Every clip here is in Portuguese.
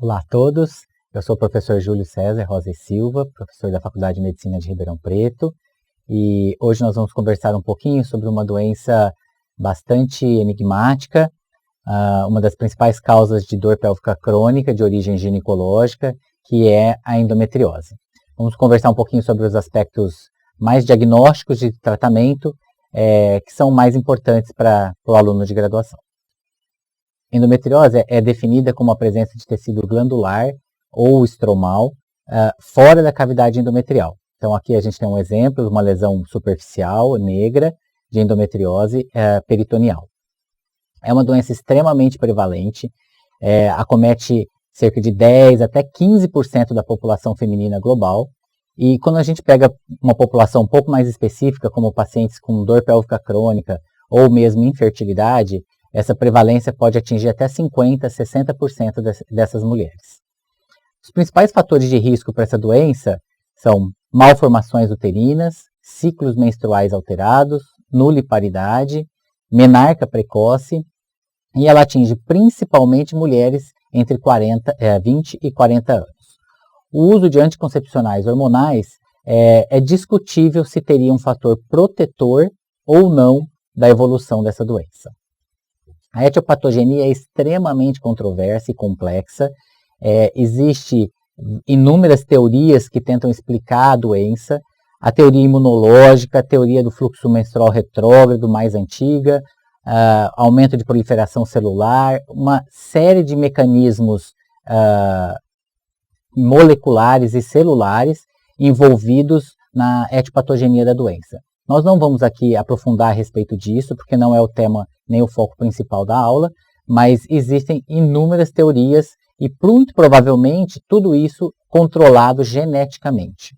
Olá a todos, eu sou o professor Júlio César Rosa e Silva, professor da Faculdade de Medicina de Ribeirão Preto, e hoje nós vamos conversar um pouquinho sobre uma doença bastante enigmática, uma das principais causas de dor pélvica crônica de origem ginecológica, que é a endometriose. Vamos conversar um pouquinho sobre os aspectos mais diagnósticos de tratamento, que são mais importantes para o aluno de graduação. Endometriose é definida como a presença de tecido glandular ou estromal fora da cavidade endometrial. Então aqui a gente tem um exemplo de uma lesão superficial, negra, de endometriose peritoneal. É uma doença extremamente prevalente, acomete cerca de 10 até 15% da população feminina global. E quando a gente pega uma população um pouco mais específica, como pacientes com dor pélvica crônica ou mesmo infertilidade, essa prevalência pode atingir até 50%, 60% dessas mulheres. Os principais fatores de risco para essa doença são malformações uterinas, ciclos menstruais alterados, nuliparidade, menarca precoce, e ela atinge principalmente mulheres entre 20 e 40 anos. O uso de anticoncepcionais hormonais é discutível se teria um fator protetor ou não da evolução dessa doença. A etiopatogenia é extremamente controversa e complexa. Existem inúmeras teorias que tentam explicar a doença. A teoria imunológica, a teoria do fluxo menstrual retrógrado, mais antiga, aumento de proliferação celular, uma série de mecanismos moleculares e celulares envolvidos na etiopatogenia da doença. Nós não vamos aqui aprofundar a respeito disso, porque não é o tema nem o foco principal da aula, mas existem inúmeras teorias e, muito provavelmente, tudo isso controlado geneticamente.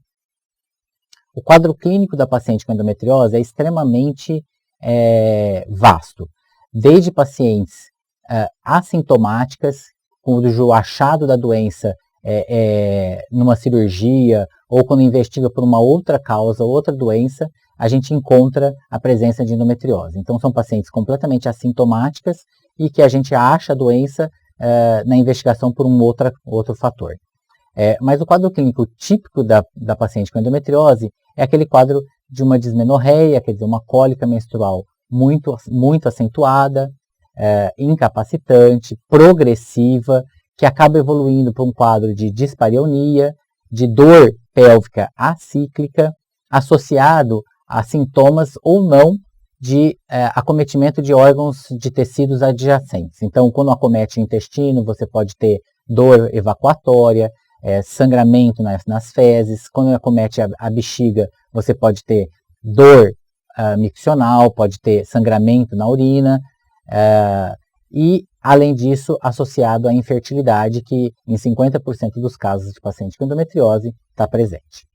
O quadro clínico da paciente com endometriose é extremamente vasto, desde pacientes assintomáticas, cujo o achado da doença numa cirurgia ou quando investiga por uma outra causa, outra doença, a gente encontra a presença de endometriose. Então, são pacientes completamente assintomáticas e que a gente acha a doença na investigação por um outro fator. Mas o quadro clínico típico da paciente com endometriose é aquele quadro de uma dismenorreia, quer dizer, uma cólica menstrual muito, muito acentuada, incapacitante, progressiva, que acaba evoluindo para um quadro de dispareunia, de dor pélvica acíclica, associado a sintomas ou não de acometimento de órgãos de tecidos adjacentes. Então, quando acomete o intestino, você pode ter dor evacuatória, sangramento nas fezes. Quando acomete a bexiga, você pode ter dor miccional, pode ter sangramento na urina, e, além disso, associado à infertilidade, que em 50% dos casos de paciente com endometriose está presente.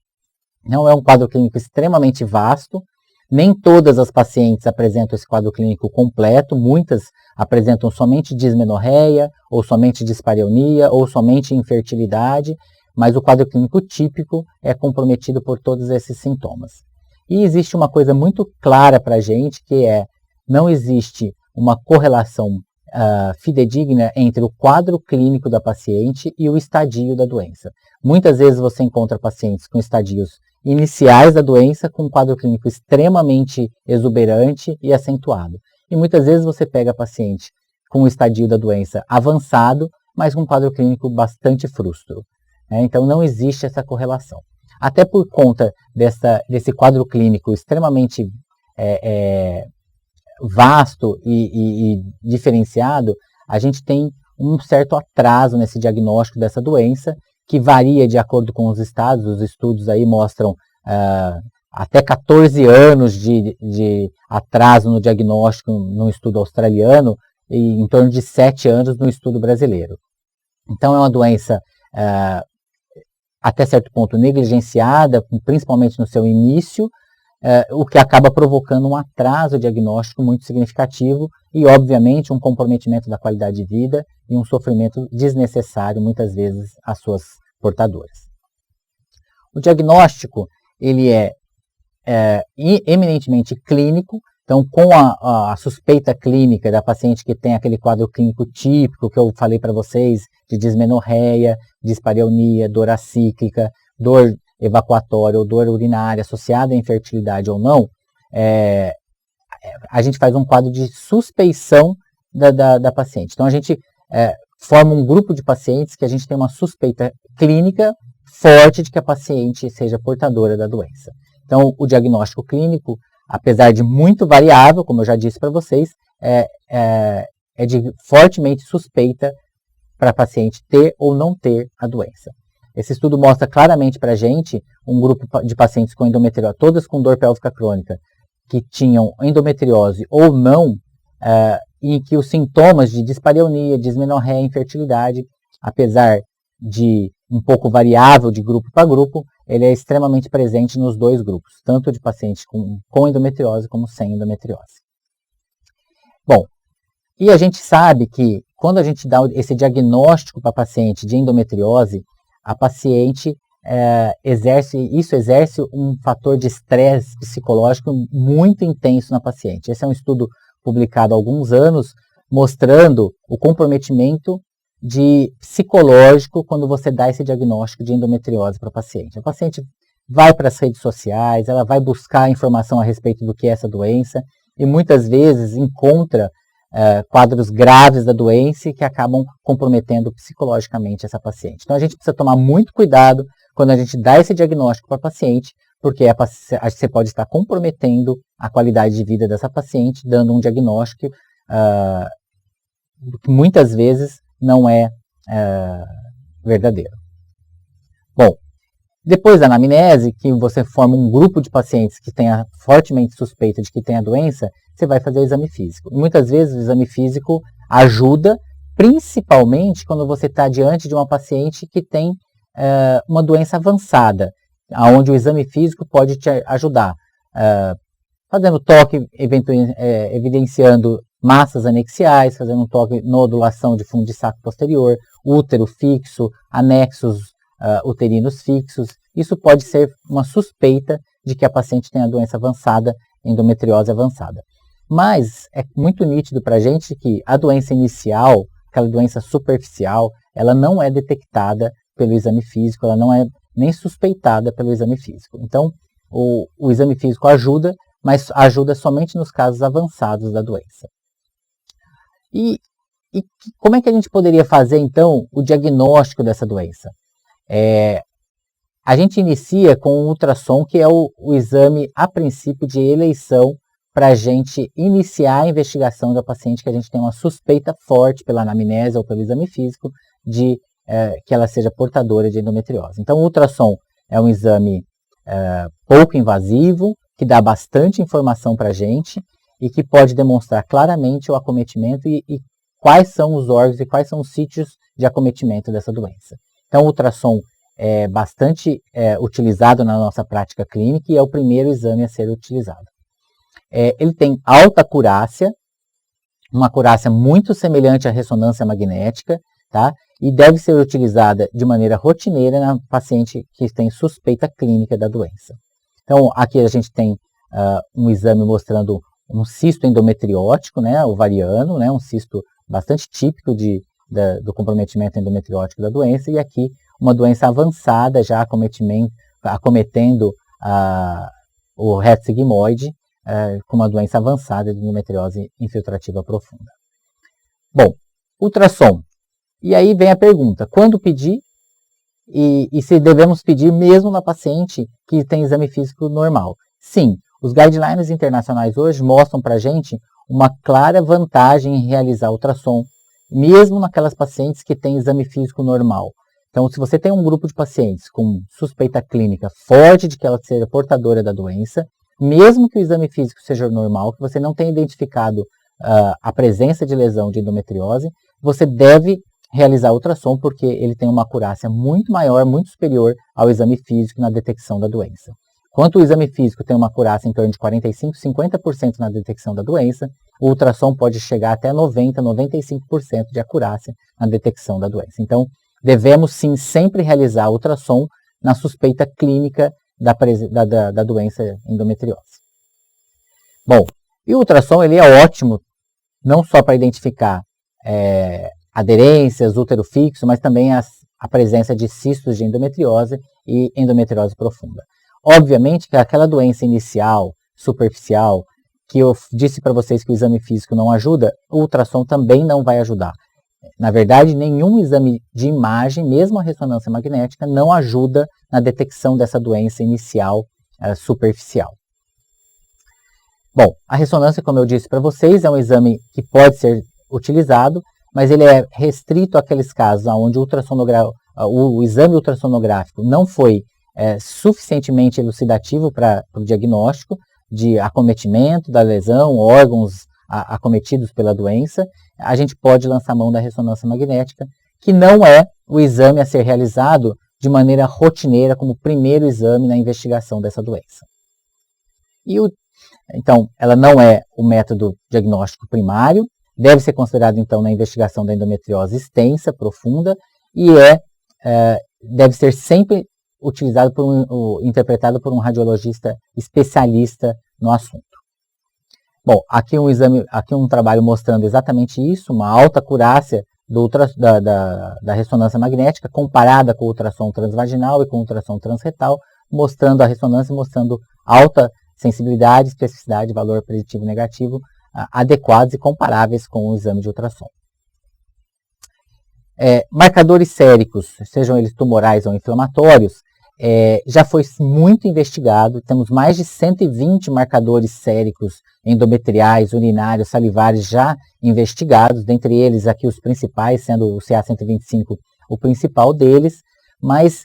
Não é um quadro clínico extremamente vasto, nem todas as pacientes apresentam esse quadro clínico completo, muitas apresentam somente dismenorreia, ou somente dispareunia, ou somente infertilidade, mas o quadro clínico típico é comprometido por todos esses sintomas. E existe uma coisa muito clara para a gente, que não existe uma correlação fidedigna entre o quadro clínico da paciente e o estadio da doença. Muitas vezes você encontra pacientes com estadios iniciais da doença com um quadro clínico extremamente exuberante e acentuado. E muitas vezes você pega paciente com o estadio da doença avançado, mas com um quadro clínico bastante frustro. Então não existe essa correlação. Até por conta desse quadro clínico extremamente vasto e diferenciado, a gente tem um certo atraso nesse diagnóstico dessa doença, que varia de acordo com os estados. Os estudos aí mostram até 14 anos de atraso no diagnóstico no estudo australiano e em torno de 7 anos no estudo brasileiro. Então é uma doença até certo ponto negligenciada, principalmente no seu início, o que acaba provocando um atraso diagnóstico muito significativo e, obviamente, um comprometimento da qualidade de vida e um sofrimento desnecessário, muitas vezes, às suas portadoras. O diagnóstico ele é eminentemente clínico, Então, com a suspeita clínica da paciente que tem aquele quadro clínico típico que eu falei para vocês, de dismenorreia, dispareunia, dor acíclica, dor evacuatória ou dor urinária associada à infertilidade ou não, a gente faz um quadro de suspeição da paciente. Então, a gente forma um grupo de pacientes que a gente tem uma suspeita clínica forte de que a paciente seja portadora da doença. Então, o diagnóstico clínico, apesar de muito variável, como eu já disse para vocês, é de fortemente suspeita para a paciente ter ou não ter a doença. Esse estudo mostra claramente para a gente um grupo de pacientes com endometriose, todas com dor pélvica crônica, que tinham endometriose ou não, em que os sintomas de dispareunia, dismenorreia e infertilidade, apesar de um pouco variável de grupo para grupo, ele é extremamente presente nos dois grupos, tanto de pacientes com endometriose como sem endometriose. Bom, e a gente sabe que quando a gente dá esse diagnóstico para a paciente de endometriose, a paciente exerce um fator de estresse psicológico muito intenso na paciente. Esse é um estudo publicado há alguns anos, mostrando o comprometimento psicológico quando você dá esse diagnóstico de endometriose para a paciente. A paciente vai para as redes sociais, ela vai buscar informação a respeito do que é essa doença e muitas vezes encontra quadros graves da doença que acabam comprometendo psicologicamente essa paciente. Então a gente precisa tomar muito cuidado quando a gente dá esse diagnóstico para a paciente, porque você pode estar comprometendo a qualidade de vida dessa paciente, dando um diagnóstico que muitas vezes não é verdadeiro. Bom, depois da anamnese, que você forma um grupo de pacientes que tenha fortemente suspeita de que tem a doença, você vai fazer o exame físico. E muitas vezes o exame físico ajuda, principalmente quando você está diante de uma paciente que tem uma doença avançada, onde o exame físico pode te ajudar, fazendo toque, evidenciando massas anexiais, fazendo um toque, nodulação de fundo de saco posterior, útero fixo, anexos uterinos fixos. Isso pode ser uma suspeita de que a paciente tem a doença avançada, endometriose avançada. Mas é muito nítido para a gente que a doença inicial, aquela doença superficial, ela não é detectada pelo exame físico, ela não é nem suspeitada pelo exame físico. Então, o exame físico ajuda, mas ajuda somente nos casos avançados da doença. E como é que a gente poderia fazer, então, o diagnóstico dessa doença? A gente inicia com o ultrassom, que é o exame, a princípio, de eleição para a gente iniciar a investigação da paciente que a gente tem uma suspeita forte pela anamnese ou pelo exame físico de que ela seja portadora de endometriose. Então, o ultrassom é um exame pouco invasivo, que dá bastante informação para a gente e que pode demonstrar claramente o acometimento e quais são os órgãos e quais são os sítios de acometimento dessa doença. Então, o ultrassom é bastante utilizado na nossa prática clínica e é o primeiro exame a ser utilizado. Ele tem alta acurácia, uma acurácia muito semelhante à ressonância magnética, tá? E deve ser utilizada de maneira rotineira na paciente que tem suspeita clínica da doença. Então, aqui a gente tem um exame mostrando um cisto endometriótico, né, ovariano, né, um cisto bastante típico do comprometimento endometriótico da doença, e aqui uma doença avançada já acometendo o reto sigmoide, com uma doença avançada de endometriose infiltrativa profunda. Bom, ultrassom. E aí vem a pergunta, quando pedir e se devemos pedir mesmo na paciente que tem exame físico normal? Sim, os guidelines internacionais hoje mostram para a gente uma clara vantagem em realizar ultrassom, mesmo naquelas pacientes que têm exame físico normal. Então, se você tem um grupo de pacientes com suspeita clínica forte de que ela seja portadora da doença, mesmo que o exame físico seja normal, que você não tenha identificado a presença de lesão de endometriose, você deve realizar ultrassom porque ele tem uma acurácia muito maior, muito superior ao exame físico na detecção da doença. Enquanto o exame físico tem uma acurácia em torno de 45%, 50% na detecção da doença, o ultrassom pode chegar até 90%, 95% de acurácia na detecção da doença. Então, devemos sim sempre realizar ultrassom na suspeita clínica da doença endometriose. Bom, E o ultrassom ele é ótimo, não só para identificar aderências, útero fixo, mas também a presença de cistos de endometriose e endometriose profunda. Obviamente que aquela doença inicial, superficial, que eu disse para vocês que o exame físico não ajuda, o ultrassom também não vai ajudar. Na verdade, nenhum exame de imagem, mesmo a ressonância magnética, não ajuda na detecção dessa doença inicial superficial. Bom, a ressonância, como eu disse para vocês, é um exame que pode ser utilizado, mas ele é restrito àqueles casos onde o exame ultrassonográfico não foi suficientemente elucidativo para o diagnóstico de acometimento da lesão, órgãos acometidos pela doença. A gente pode lançar mão da ressonância magnética, que não é o exame a ser realizado de maneira rotineira como primeiro exame na investigação dessa doença. Então, ela não é o método diagnóstico primário, deve ser considerado, então, na investigação da endometriose extensa, profunda, e deve ser sempre utilizado interpretado por um radiologista especialista no assunto. Bom, aqui um trabalho mostrando exatamente isso, uma alta acurácia da ressonância magnética comparada com o ultrassom transvaginal e com o ultrassom transretal, mostrando a ressonância, mostrando alta sensibilidade, especificidade, valor preditivo negativo adequados e comparáveis com o exame de ultrassom. Marcadores séricos, sejam eles tumorais ou inflamatórios, já foi muito investigado, temos mais de 120 marcadores séricos endometriais, urinários, salivares já investigados, dentre eles aqui os principais, sendo o CA125 o principal deles, mas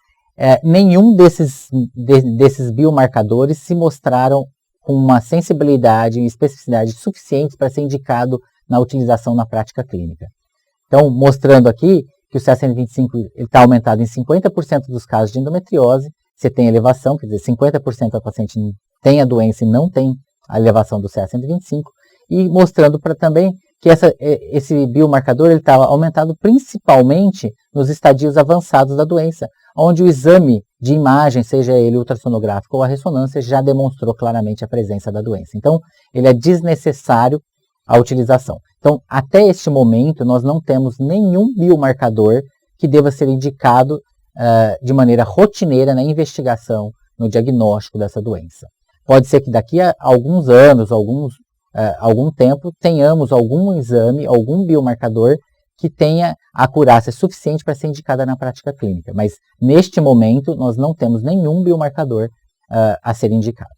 nenhum desses biomarcadores se mostraram com uma sensibilidade e especificidade suficientes para ser indicado na utilização na prática clínica. Então, mostrando aqui que o CA125 está aumentado em 50% dos casos de endometriose, você tem elevação, quer dizer, 50% da paciente tem a doença e não tem a elevação do CA125, e mostrando também que esse biomarcador está aumentado principalmente nos estadios avançados da doença, onde o exame de imagem, seja ele ultrassonográfico ou a ressonância, já demonstrou claramente a presença da doença. Então, ele é desnecessário a utilização. Então, até este momento, nós não temos nenhum biomarcador que deva ser indicado de maneira rotineira na investigação, no diagnóstico dessa doença. Pode ser que daqui a alguns anos, algum tempo, tenhamos algum exame, algum biomarcador que tenha acurácia suficiente para ser indicada na prática clínica. Mas, neste momento, nós não temos nenhum biomarcador a ser indicado.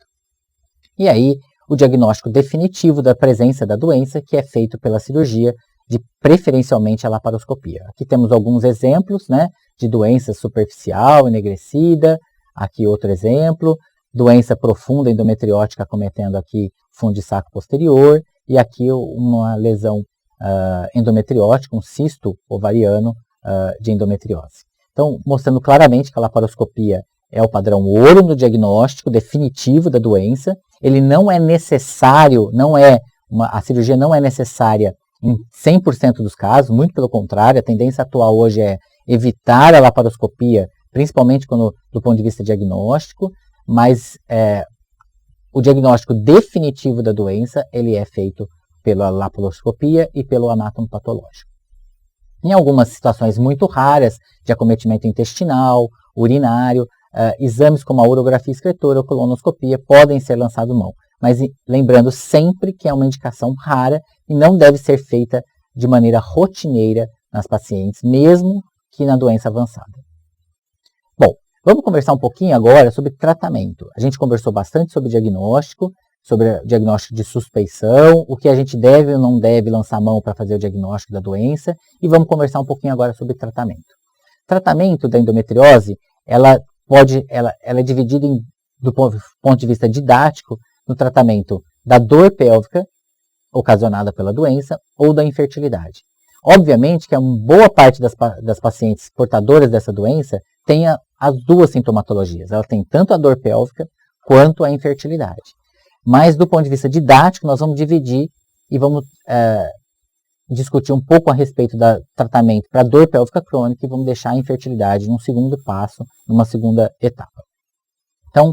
E aí, o diagnóstico definitivo da presença da doença, que é feito pela cirurgia, de preferencialmente a laparoscopia. Aqui temos alguns exemplos, né, de doença superficial, enegrecida, aqui outro exemplo, doença profunda endometriótica acometendo aqui fundo de saco posterior, e aqui uma lesão endometriótica, um cisto ovariano de endometriose. Então, mostrando claramente que a laparoscopia é o padrão ouro no diagnóstico definitivo da doença. Ele não é necessário, a cirurgia não é necessária em 100% dos casos, muito pelo contrário, a tendência atual hoje é evitar a laparoscopia, principalmente do ponto de vista diagnóstico, mas o diagnóstico definitivo da doença, ele é feito pela laparoscopia e pelo anátomo patológico. Em algumas situações muito raras, de acometimento intestinal, urinário, exames como a urografia excretora ou colonoscopia podem ser lançados mão, mas lembrando sempre que é uma indicação rara e não deve ser feita de maneira rotineira nas pacientes, mesmo que na doença avançada. Bom, vamos conversar um pouquinho agora sobre tratamento. A gente conversou bastante sobre diagnóstico, sobre diagnóstico de suspeição, o que a gente deve ou não deve lançar mão para fazer o diagnóstico da doença, e vamos conversar um pouquinho agora sobre tratamento. Tratamento da endometriose, ela é dividida do ponto de vista didático no tratamento da dor pélvica ocasionada pela doença ou da infertilidade. Obviamente que a boa parte das pacientes portadoras dessa doença tem as duas sintomatologias. Ela tem tanto a dor pélvica quanto a infertilidade. Mas do ponto de vista didático, nós vamos dividir e vamos discutir um pouco a respeito do tratamento para dor pélvica crônica e vamos deixar a infertilidade num segundo passo, numa segunda etapa. Então,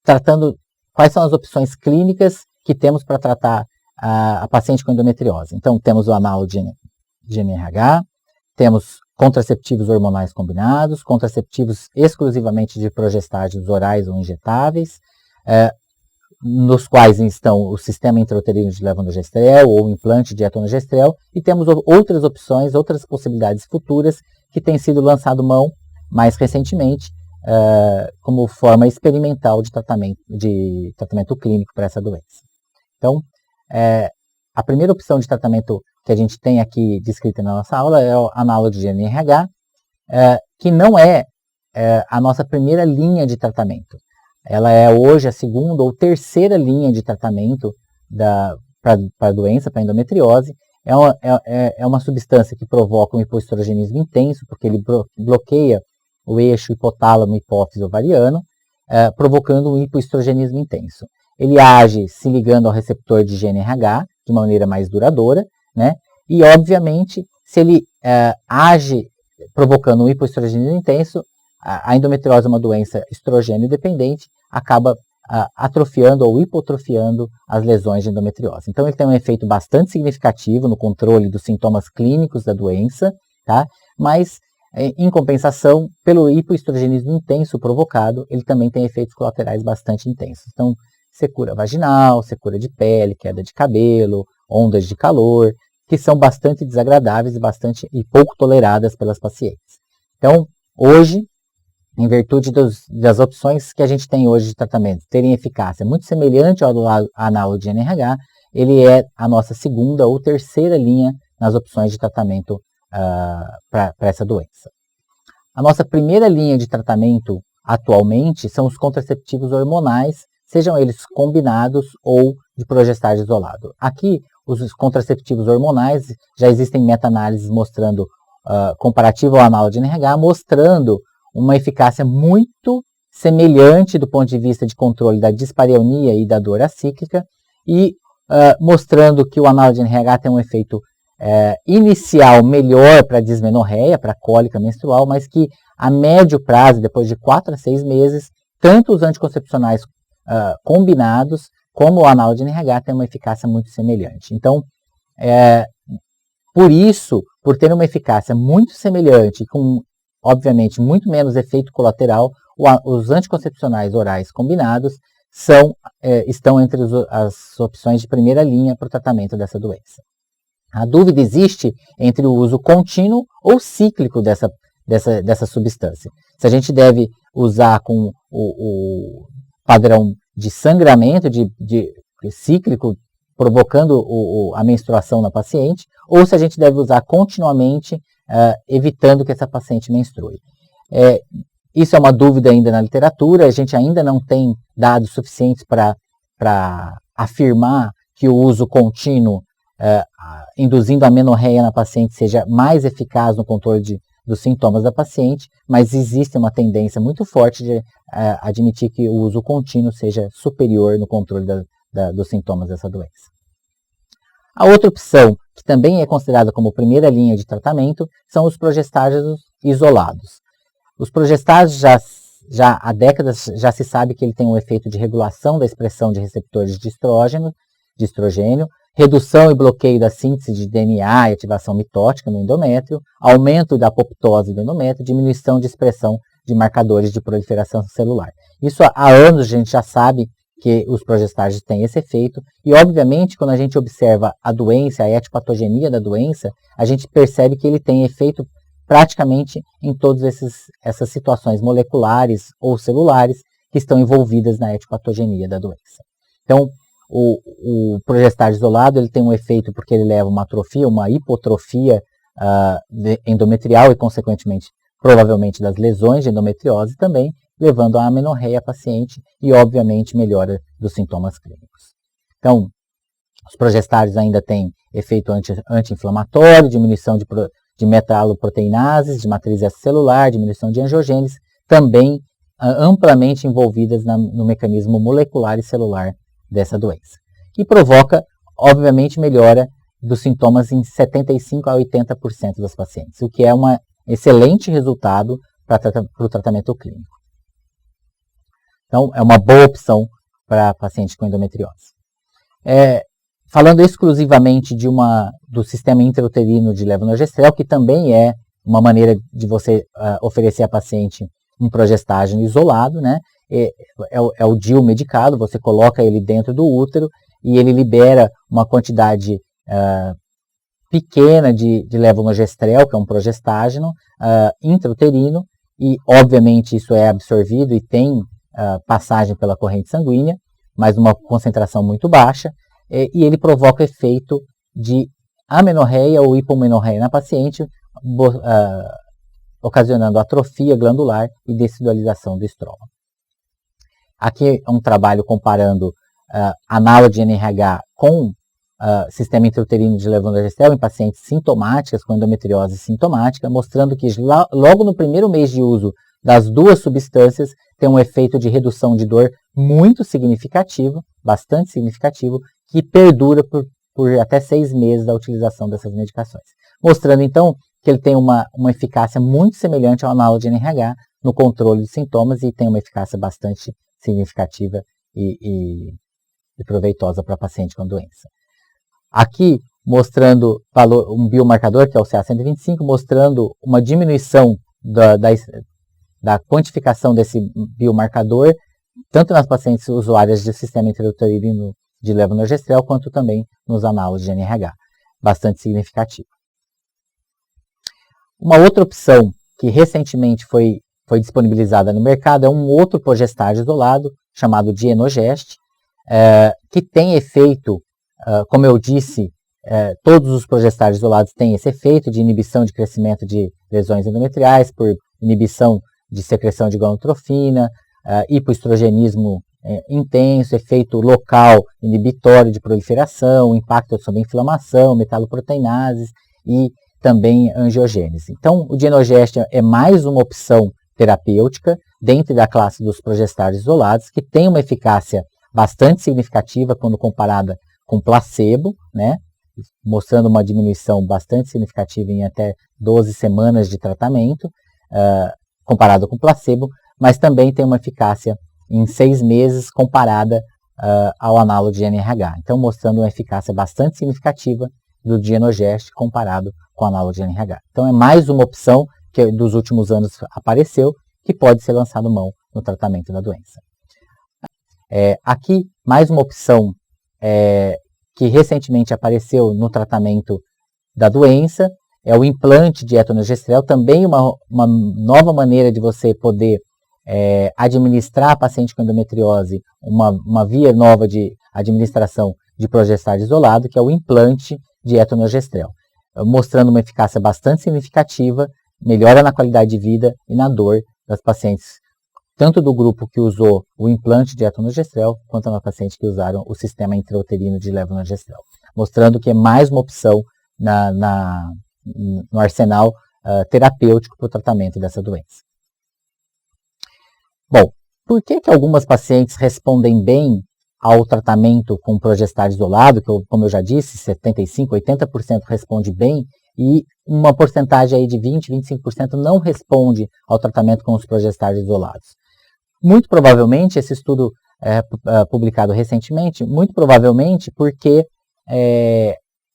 tratando quais são as opções clínicas que temos para tratar a paciente com endometriose. Então, temos o análogo de NRH, temos contraceptivos hormonais combinados, contraceptivos exclusivamente de progestágenos orais ou injetáveis, nos quais estão o sistema intrauterino de levonorgestrel ou o implante de etonogestrel, e temos outras opções, outras possibilidades futuras que têm sido lançado mão mais recentemente como forma experimental de tratamento clínico para essa doença. Então, a primeira opção de tratamento que a gente tem aqui descrita na nossa aula é o análogo de NRH, que não é a nossa primeira linha de tratamento. Ela é hoje a segunda ou terceira linha de tratamento para a doença, para a endometriose. É uma substância que provoca um hipoestrogenismo intenso, porque ele bloqueia o eixo hipotálamo-hipófise ovariano, provocando um hipoestrogenismo intenso. Ele age se ligando ao receptor de GNRH de maneira mais duradoura, né? E, obviamente, se ele age provocando um hipoestrogenismo intenso, a endometriose é uma doença estrogênio dependente, acaba atrofiando ou hipotrofiando as lesões de endometriose. Então, ele tem um efeito bastante significativo no controle dos sintomas clínicos da doença, tá? Mas, em compensação, pelo hipoestrogenismo intenso provocado, ele também tem efeitos colaterais bastante intensos. Então, secura vaginal, secura de pele, queda de cabelo, ondas de calor, que são bastante desagradáveis e pouco toleradas pelas pacientes. Então, hoje, em virtude das opções que a gente tem hoje de tratamento terem eficácia muito semelhante ao análogo de NRH, ele é a nossa segunda ou terceira linha nas opções de tratamento para essa doença. A nossa primeira linha de tratamento atualmente são os contraceptivos hormonais, sejam eles combinados ou de progestágeno isolado. Aqui, os contraceptivos hormonais, já existem meta-análises mostrando, comparativo ao análogo de NRH, mostrando uma eficácia muito semelhante do ponto de vista de controle da dispareunia e da dor acíclica, e mostrando que o análogo de NRH tem um efeito inicial melhor para dismenorreia, para cólica menstrual, mas que a médio prazo, depois de 4 a 6 meses, tanto os anticoncepcionais combinados como o análogo de NRH tem uma eficácia muito semelhante. Então, por ter uma eficácia muito semelhante, com, obviamente, muito menos efeito colateral, os anticoncepcionais orais combinados estão entre as opções de primeira linha para o tratamento dessa doença. A dúvida existe entre o uso contínuo ou cíclico dessa substância. Se a gente deve usar com o padrão de sangramento de cíclico, provocando a menstruação na paciente, ou se a gente deve usar continuamente, evitando que essa paciente menstrue. Isso é uma dúvida ainda na literatura, a gente ainda não tem dados suficientes para afirmar que o uso contínuo, induzindo a amenorreia na paciente, seja mais eficaz no controle dos sintomas da paciente, mas existe uma tendência muito forte de admitir que o uso contínuo seja superior no controle dos sintomas dessa doença. A outra opção, que também é considerada como primeira linha de tratamento, são os progestágenos isolados. Os progestágenos, já há décadas, já se sabe que ele tem um efeito de regulação da expressão de receptores de estrogênio, redução e bloqueio da síntese de DNA e ativação mitótica no endométrio, aumento da apoptose do endométrio, diminuição de expressão de marcadores de proliferação celular. Isso há anos a gente já sabe que os progestágenos têm esse efeito, e obviamente quando a gente observa a doença, a etiopatogenia da doença, a gente percebe que ele tem efeito praticamente em todas essas situações moleculares ou celulares que estão envolvidas na etiopatogenia da doença. Então, o progestágeno isolado ele tem um efeito porque ele leva uma atrofia, uma hipotrofia endometrial e, consequentemente, provavelmente das lesões de endometriose também, levando a amenorreia paciente e, obviamente, melhora dos sintomas clínicos. Então, os progestágenos ainda têm efeito anti-inflamatório, diminuição de metaloproteinases, de matriz extracelular, diminuição de angiogênese, também amplamente envolvidas no mecanismo molecular e celular dessa doença. E provoca, obviamente, melhora dos sintomas em 75% a 80% das pacientes, o que é um excelente resultado para o tratamento clínico. Então, é uma boa opção para pacientes com endometriose. falando exclusivamente do sistema intrauterino de levonorgestrel, que também é uma maneira de você oferecer à paciente um progestágeno isolado, né? É o DIU medicado, você coloca ele dentro do útero e ele libera uma quantidade pequena de levonorgestrel, que é um progestágeno intrauterino, e obviamente isso é absorvido e tem passagem pela corrente sanguínea, mas numa concentração muito baixa, e ele provoca o efeito de amenorreia ou hipomenorreia na paciente, ocasionando atrofia glandular e desfidalização do estroma. Aqui é um trabalho comparando análogo de NRH com sistema intrauterino de levonorgestrel em pacientes sintomáticas, com endometriose sintomática, mostrando que logo no primeiro mês de uso das duas substâncias tem um efeito de redução de dor muito significativo, bastante significativo, que perdura por até 6 meses da utilização dessas medicações. Mostrando então que ele tem uma eficácia muito semelhante ao análogo de NRH no controle de sintomas e tem uma eficácia bastante significativa e proveitosa para paciente com doença. Aqui mostrando um biomarcador, que é o CA125, mostrando uma diminuição da quantificação desse biomarcador, tanto nas pacientes usuárias de sistema intrauterino de levonorgestrel, quanto também nos análogos de NRH, bastante significativo. Uma outra opção que recentemente foi disponibilizada no mercado é um outro progestágeno isolado, chamado Dienogest, que tem efeito, como eu disse, todos os progestágenos isolados têm esse efeito de inibição de crescimento de lesões endometriais, por inibição de secreção de gonotrofina, hipoestrogenismo intenso, efeito local inibitório de proliferação, impacto sobre inflamação, metaloproteinases e também angiogênese. Então, o Dienogest é mais uma opção terapêutica dentro da classe dos progestágenos isolados, que tem uma eficácia bastante significativa quando comparada com placebo, né, mostrando uma diminuição bastante significativa em até 12 semanas de tratamento, comparado com placebo, mas também tem uma eficácia em 6 meses comparada ao análogo de NRH. Então, mostrando uma eficácia bastante significativa do Dienogest comparado com o análogo de NRH. Então, é mais uma opção que dos últimos anos apareceu, que pode ser lançado mão no tratamento da doença. Aqui, mais uma opção que recentemente apareceu no tratamento da doença, é o implante de etonogestrel, também uma nova maneira de você poder administrar a paciente com endometriose, uma via nova de administração de progestágeno isolado, que é o implante de etonogestrel, mostrando uma eficácia bastante significativa, melhora na qualidade de vida e na dor das pacientes, tanto do grupo que usou o implante de etonogestrel, quanto na paciente que usaram o sistema intrauterino de levonorgestrel, mostrando que é mais uma opção no arsenal terapêutico para o tratamento dessa doença. Bom, por que algumas pacientes respondem bem ao tratamento com progestágeno isolado, que como eu já disse, 75%, 80% responde bem, e uma porcentagem aí de 20%, 25% não responde ao tratamento com os progestágenos isolados? Muito provavelmente, esse estudo publicado recentemente, muito provavelmente porque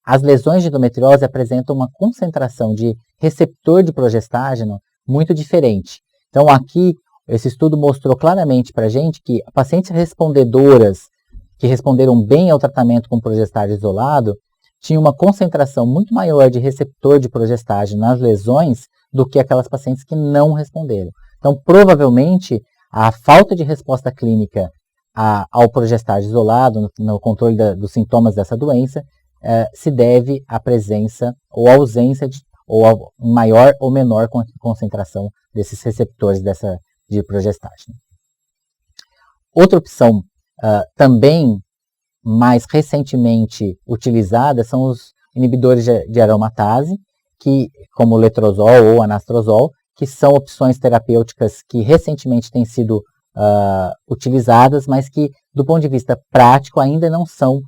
as lesões de endometriose apresentam uma concentração de receptor de progestágeno muito diferente. Então aqui, esse estudo mostrou claramente para a gente que pacientes respondedoras que responderam bem ao tratamento com progestágeno isolado tinham uma concentração muito maior de receptor de progestágeno nas lesões do que aquelas pacientes que não responderam. Então, provavelmente, a falta de resposta clínica ao progestágeno isolado, no controle dos sintomas dessa doença, se deve à presença ou ausência ou a maior ou menor concentração desses receptores de progestágeno. Outra opção também mais recentemente utilizada são os inibidores de aromatase, como o letrozol ou anastrozol, que são opções terapêuticas que recentemente têm sido utilizadas, mas que, do ponto de vista prático, ainda não são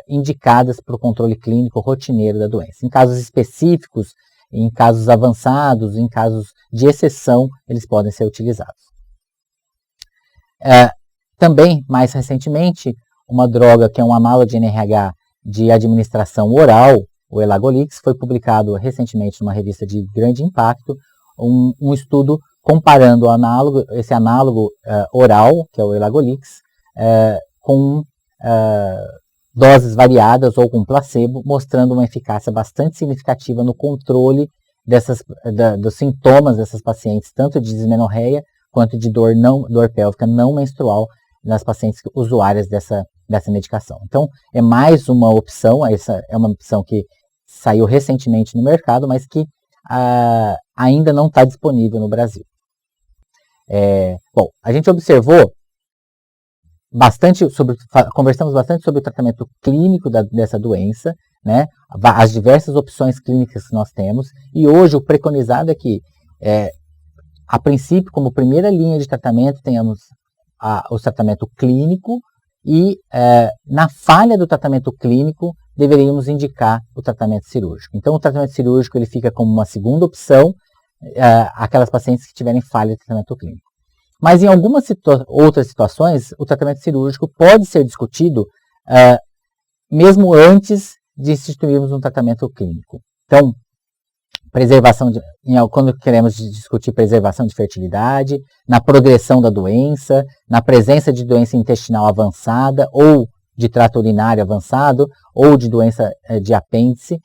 indicadas para o controle clínico rotineiro da doença. Em casos específicos, em casos avançados, em casos de exceção, eles podem ser utilizados. Também, mais recentemente, uma droga que é um análogo de NRH de administração oral, o Elagolix, foi publicado recentemente numa revista de grande impacto, um estudo comparando esse análogo oral, que é o Elagolix, com doses variadas ou com placebo, mostrando uma eficácia bastante significativa no controle dos sintomas dessas pacientes, tanto de dismenorreia quanto de dor pélvica não menstrual nas pacientes usuárias dessa medicação. Então, é mais uma opção, essa é uma opção que saiu recentemente no mercado, mas que ainda não está disponível no Brasil. Bom, a gente observou conversamos bastante sobre o tratamento clínico dessa doença, né, as diversas opções clínicas que nós temos, e hoje o preconizado é que, a princípio, como primeira linha de tratamento, tenhamos o tratamento clínico e, na falha do tratamento clínico, deveríamos indicar o tratamento cirúrgico. Então, o tratamento cirúrgico ele fica como uma segunda opção, aquelas pacientes que tiverem falha de tratamento clínico. Mas em algumas outras situações, o tratamento cirúrgico pode ser discutido mesmo antes de instituirmos um tratamento clínico. Então, quando queremos discutir preservação de fertilidade, na progressão da doença, na presença de doença intestinal avançada, ou de trato urinário avançado, ou de doença de apêndice,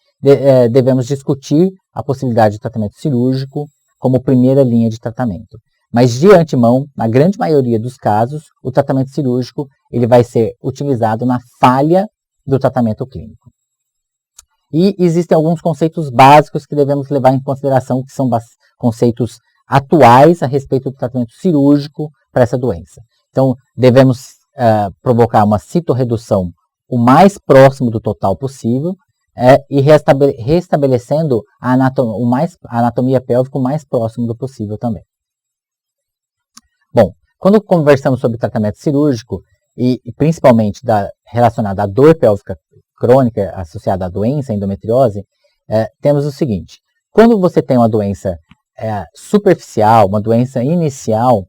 devemos discutir a possibilidade de tratamento cirúrgico como primeira linha de tratamento. Mas, de antemão, na grande maioria dos casos, o tratamento cirúrgico ele vai ser utilizado na falha do tratamento clínico. E existem alguns conceitos básicos que devemos levar em consideração, que são conceitos atuais a respeito do tratamento cirúrgico para essa doença. Então, devemos provocar uma citorredução o mais próximo do total possível e restabelecendo a anatomia pélvica o mais próximo do possível também. Bom, quando conversamos sobre tratamento cirúrgico, e principalmente relacionado à dor pélvica crônica associada à doença, à endometriose, temos o seguinte: quando você tem uma doença superficial, uma doença inicial,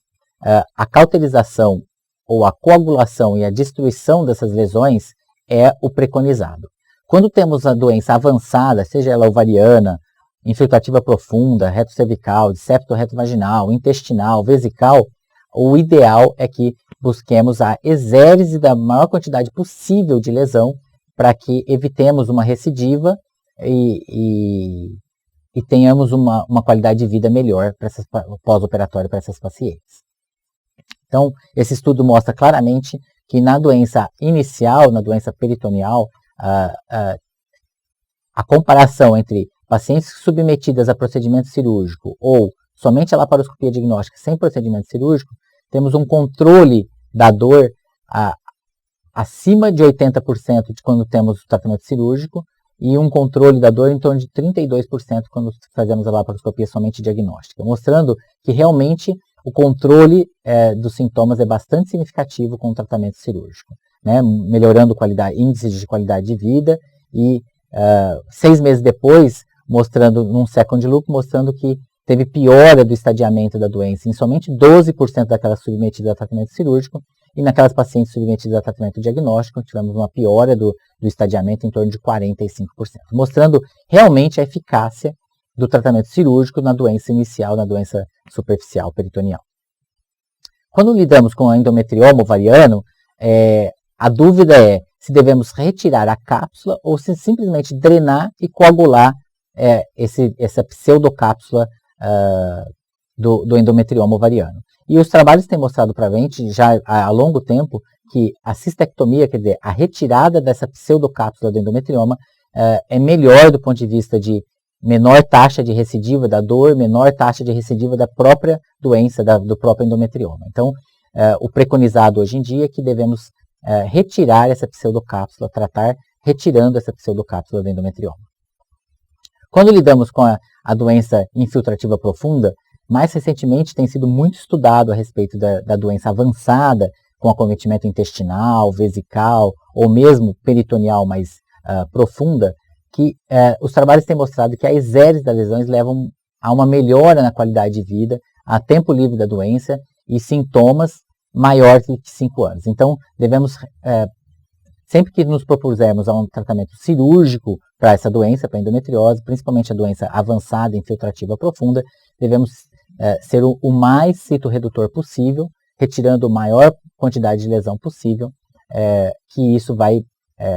a cauterização ou a coagulação e a destruição dessas lesões é o preconizado. Quando temos a doença avançada, seja ela ovariana, infiltrativa profunda, retrocervical, septo retovaginal, intestinal, vesical, o ideal é que busquemos a exérese da maior quantidade possível de lesão para que evitemos uma recidiva e tenhamos uma qualidade de vida melhor pós-operatória para essas pacientes. Então, esse estudo mostra claramente que na doença inicial, na doença peritoneal, a comparação entre pacientes submetidas a procedimento cirúrgico ou somente a laparoscopia diagnóstica sem procedimento cirúrgico, temos um controle da dor acima de 80% de quando temos o tratamento cirúrgico e um controle da dor em torno de 32% quando fazemos a laparoscopia somente diagnóstica, mostrando que realmente o controle dos sintomas é bastante significativo com o tratamento cirúrgico, né? Melhorando índices de qualidade de vida e 6 meses depois, mostrando num second look, mostrando que teve piora do estadiamento da doença em somente 12% daquelas submetidas a tratamento cirúrgico, e naquelas pacientes submetidas a tratamento diagnóstico, tivemos uma piora do estadiamento em torno de 45%, mostrando realmente a eficácia do tratamento cirúrgico na doença inicial, na doença superficial peritoneal. Quando lidamos com a endometrioma ovariano, a dúvida é se devemos retirar a cápsula ou se simplesmente drenar e coagular essa pseudocápsula do endometrioma ovariano. E os trabalhos têm mostrado para a gente, já há longo tempo, que a cistectomia, quer dizer, a retirada dessa pseudocápsula do endometrioma, é melhor do ponto de vista de menor taxa de recidiva da dor, menor taxa de recidiva da própria doença, do próprio endometrioma. Então, o preconizado hoje em dia é que devemos retirar essa pseudocápsula, tratar retirando essa pseudocápsula do endometrioma. Quando lidamos com a doença infiltrativa profunda, mais recentemente tem sido muito estudado a respeito da doença avançada, com acometimento intestinal, vesical, ou mesmo peritoneal mais profunda, que os trabalhos têm mostrado que a exérese das lesões levam a uma melhora na qualidade de vida, a tempo livre da doença e sintomas maiores do que 5 anos. Então, devemos sempre que nos propusermos a um tratamento cirúrgico para essa doença, para a endometriose, principalmente a doença avançada infiltrativa profunda, devemos ser o mais citoredutor possível, retirando a maior quantidade de lesão possível, que isso vai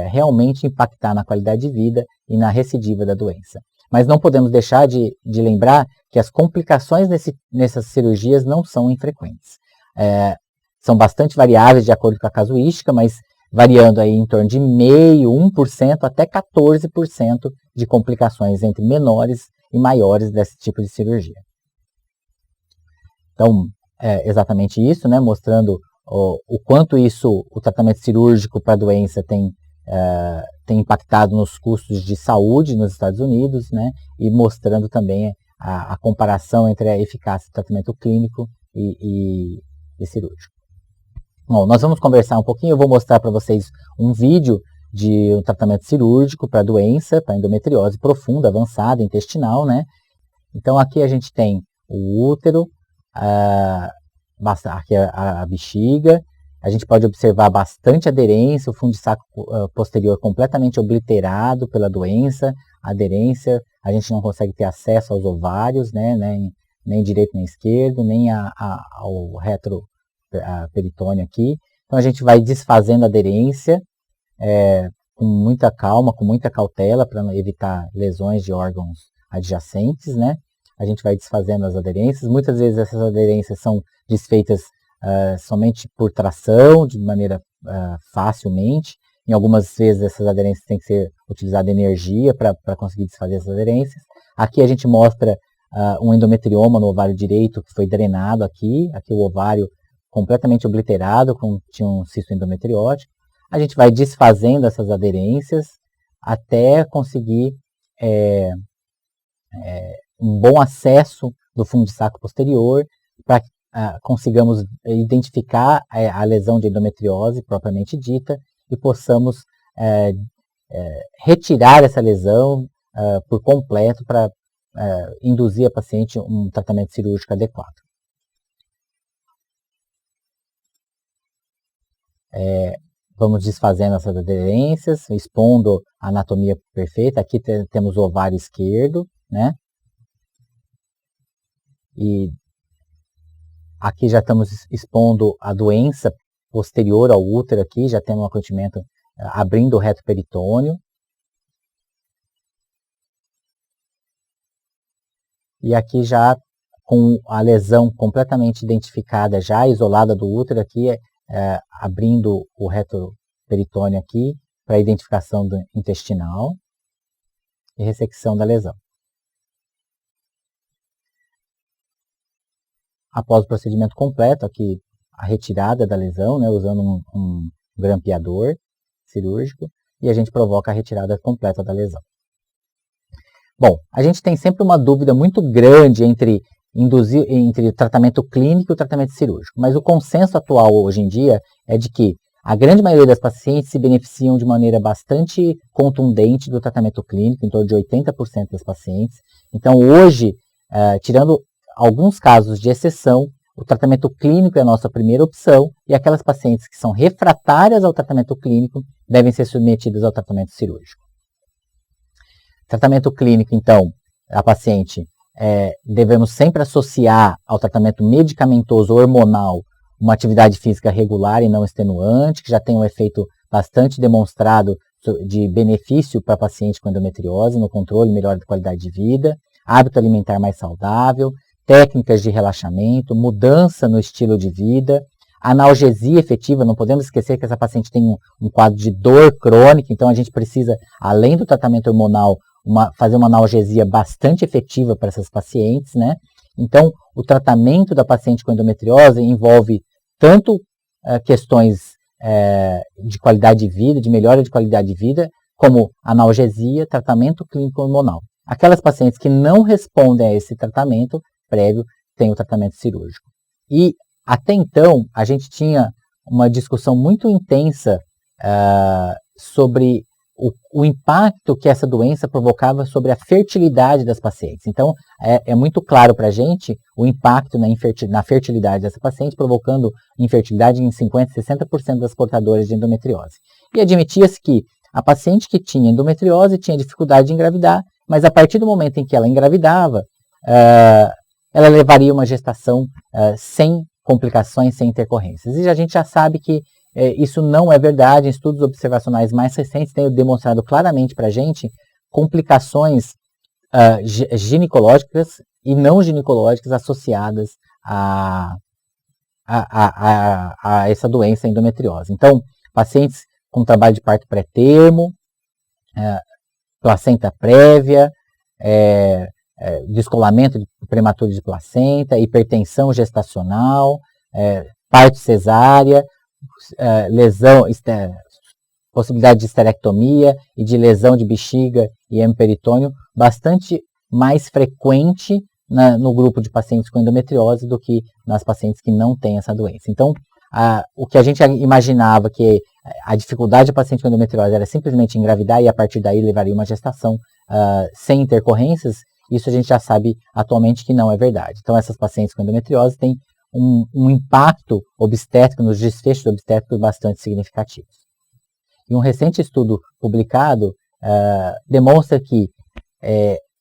realmente impactar na qualidade de vida e na recidiva da doença. Mas não podemos deixar de lembrar que as complicações nessas cirurgias não são infrequentes. São bastante variáveis de acordo com a casuística, mas variando aí em torno de 0,5%, 1% até 14% de complicações entre menores e maiores desse tipo de cirurgia. Então, é exatamente isso, né, mostrando o quanto o tratamento cirúrgico para a doença tem impactado nos custos de saúde nos Estados Unidos, né, e mostrando também a comparação entre a eficácia do tratamento clínico e cirúrgico. Bom, nós vamos conversar um pouquinho, eu vou mostrar para vocês um vídeo de um tratamento cirúrgico para a doença, para endometriose profunda, avançada, intestinal, né? Então aqui a gente tem o útero, aqui a bexiga, a gente pode observar bastante aderência, o fundo de saco posterior completamente obliterado pela doença, aderência, a gente não consegue ter acesso aos ovários, né, nem direito nem esquerdo, nem ao retroperitônio aqui. Então a gente vai desfazendo a aderência com muita calma, com muita cautela, para evitar lesões de órgãos adjacentes, né? A gente vai desfazendo as aderências, muitas vezes essas aderências são desfeitas somente por tração, de maneira facilmente. Em algumas vezes essas aderências tem que ser utilizada energia para conseguir desfazer essas aderências. Aqui a gente mostra um endometrioma no ovário direito que foi drenado aqui o ovário completamente obliterado, tinha um cisto endometriótico. A gente vai desfazendo essas aderências até conseguir um bom acesso do fundo de saco posterior, para que consigamos identificar a lesão de endometriose propriamente dita e possamos retirar essa lesão por completo para induzir a paciente um tratamento cirúrgico adequado. Vamos desfazendo essas aderências, expondo a anatomia perfeita. Aqui temos o ovário esquerdo, né? E aqui já estamos expondo a doença posterior ao útero aqui, já temos um acometimento abrindo o reto peritônio. E aqui já com a lesão completamente identificada, já isolada do útero aqui, abrindo o reto peritônio aqui para a identificação do intestinal e ressecção da lesão. Após o procedimento completo, aqui a retirada da lesão, né, usando um grampeador cirúrgico, e a gente provoca a retirada completa da lesão. Bom, a gente tem sempre uma dúvida muito grande entre o tratamento clínico e o tratamento cirúrgico, mas o consenso atual hoje em dia é de que a grande maioria das pacientes se beneficiam de maneira bastante contundente do tratamento clínico, em torno de 80% das pacientes. Então hoje, tirando alguns casos de exceção, o tratamento clínico é a nossa primeira opção e aquelas pacientes que são refratárias ao tratamento clínico devem ser submetidas ao tratamento cirúrgico. Tratamento clínico, então, a paciente devemos sempre associar ao tratamento medicamentoso hormonal uma atividade física regular e não extenuante, que já tem um efeito bastante demonstrado de benefício para a paciente com endometriose, no controle e melhora da qualidade de vida, hábito alimentar mais saudável, técnicas de relaxamento, mudança no estilo de vida, analgesia efetiva. Não podemos esquecer que essa paciente tem um quadro de dor crônica, então a gente precisa, além do tratamento hormonal, fazer uma analgesia bastante efetiva para essas pacientes, né? Então, o tratamento da paciente com endometriose envolve tanto questões de qualidade de vida, de melhora de qualidade de vida, como analgesia, tratamento clínico hormonal. Aquelas pacientes que não respondem a esse tratamento prévio têm o tratamento cirúrgico. E até então, a gente tinha uma discussão muito intensa sobre o impacto que essa doença provocava sobre a fertilidade das pacientes. Então, é muito claro para a gente o impacto na fertilidade dessa paciente, provocando infertilidade em 50%, 60% das portadoras de endometriose. E admitia-se que a paciente que tinha endometriose tinha dificuldade de engravidar, mas a partir do momento em que ela engravidava, ela levaria uma gestação sem complicações, sem intercorrências. E a gente já sabe que isso não é verdade. Estudos observacionais mais recentes têm demonstrado claramente para a gente complicações ginecológicas e não ginecológicas associadas a essa doença endometriose. Então, pacientes com trabalho de parto pré-termo, placenta prévia, descolamento prematuro de placenta, hipertensão gestacional, parto cesárea, lesão, possibilidade de esterectomia e de lesão de bexiga e hemiperitônio, bastante mais frequente no grupo de pacientes com endometriose do que nas pacientes que não têm essa doença. Então, o que a gente imaginava que a dificuldade do paciente com endometriose era simplesmente engravidar e a partir daí levaria uma gestação sem intercorrências, isso a gente já sabe atualmente que não é verdade. Então, essas pacientes com endometriose têm um impacto obstétrico nos desfechos obstétricos bastante significativos. E um recente estudo publicado demonstra que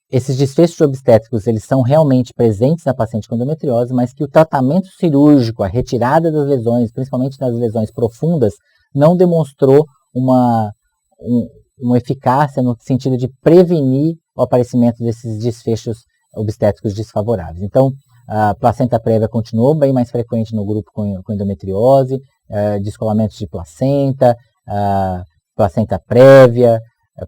esses desfechos obstétricos eles são realmente presentes na paciente com endometriose, mas que o tratamento cirúrgico, a retirada das lesões, principalmente nas lesões profundas, não demonstrou uma eficácia no sentido de prevenir o aparecimento desses desfechos obstétricos desfavoráveis. Então, a placenta prévia continuou bem mais frequente no grupo com endometriose, descolamentos de placenta, placenta prévia,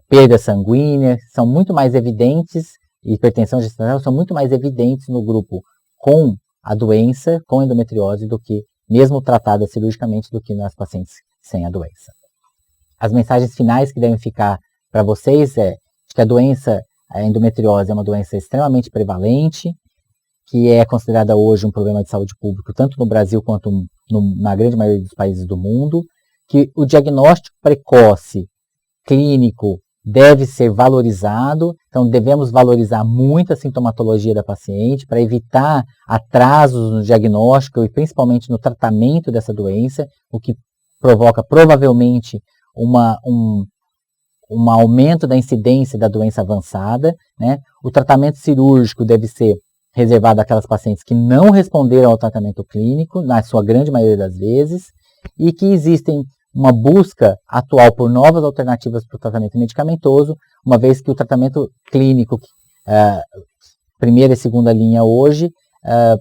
perda sanguínea, são muito mais evidentes, hipertensão gestacional são muito mais evidentes no grupo com a doença, com endometriose, do que, mesmo tratada cirurgicamente, do que nas pacientes sem a doença. As mensagens finais que devem ficar para vocês que a endometriose é uma doença extremamente prevalente, que é considerada hoje um problema de saúde pública, tanto no Brasil quanto na grande maioria dos países do mundo, que o diagnóstico precoce clínico deve ser valorizado, então devemos valorizar muito a sintomatologia da paciente para evitar atrasos no diagnóstico e principalmente no tratamento dessa doença, o que provoca provavelmente um aumento da incidência da doença avançada, né? O tratamento cirúrgico deve ser reservado àquelas pacientes que não responderam ao tratamento clínico, na sua grande maioria das vezes, e que existem uma busca atual por novas alternativas para o tratamento medicamentoso, uma vez que o tratamento clínico, primeira e segunda linha hoje,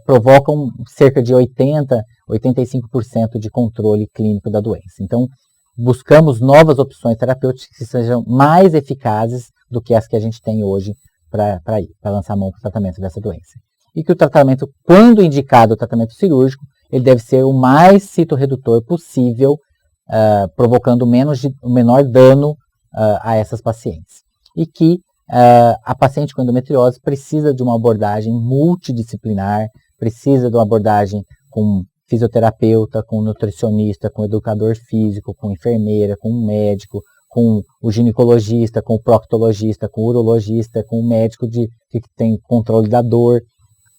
provocam cerca de 85% de controle clínico da doença. Então, buscamos novas opções terapêuticas que sejam mais eficazes do que as que a gente tem hoje para lançar a mão para o tratamento dessa doença. E que o tratamento, quando indicado o tratamento cirúrgico, ele deve ser o mais citoredutor possível, provocando o menor dano a essas pacientes. E que a paciente com endometriose precisa de uma abordagem multidisciplinar, precisa de uma abordagem com fisioterapeuta, com nutricionista, com educador físico, com enfermeira, com um médico, com o ginecologista, com o proctologista, com o urologista, com o médico que tem controle da dor,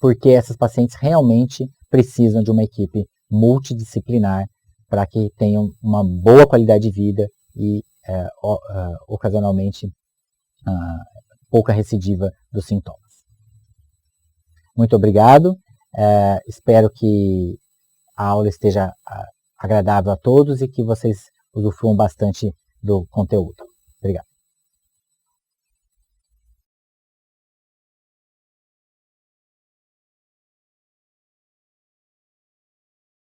porque essas pacientes realmente precisam de uma equipe multidisciplinar para que tenham uma boa qualidade de vida e, ocasionalmente, pouca recidiva dos sintomas. Muito obrigado. Espero que a aula esteja agradável a todos e que vocês usufruam bastante do conteúdo. Obrigado.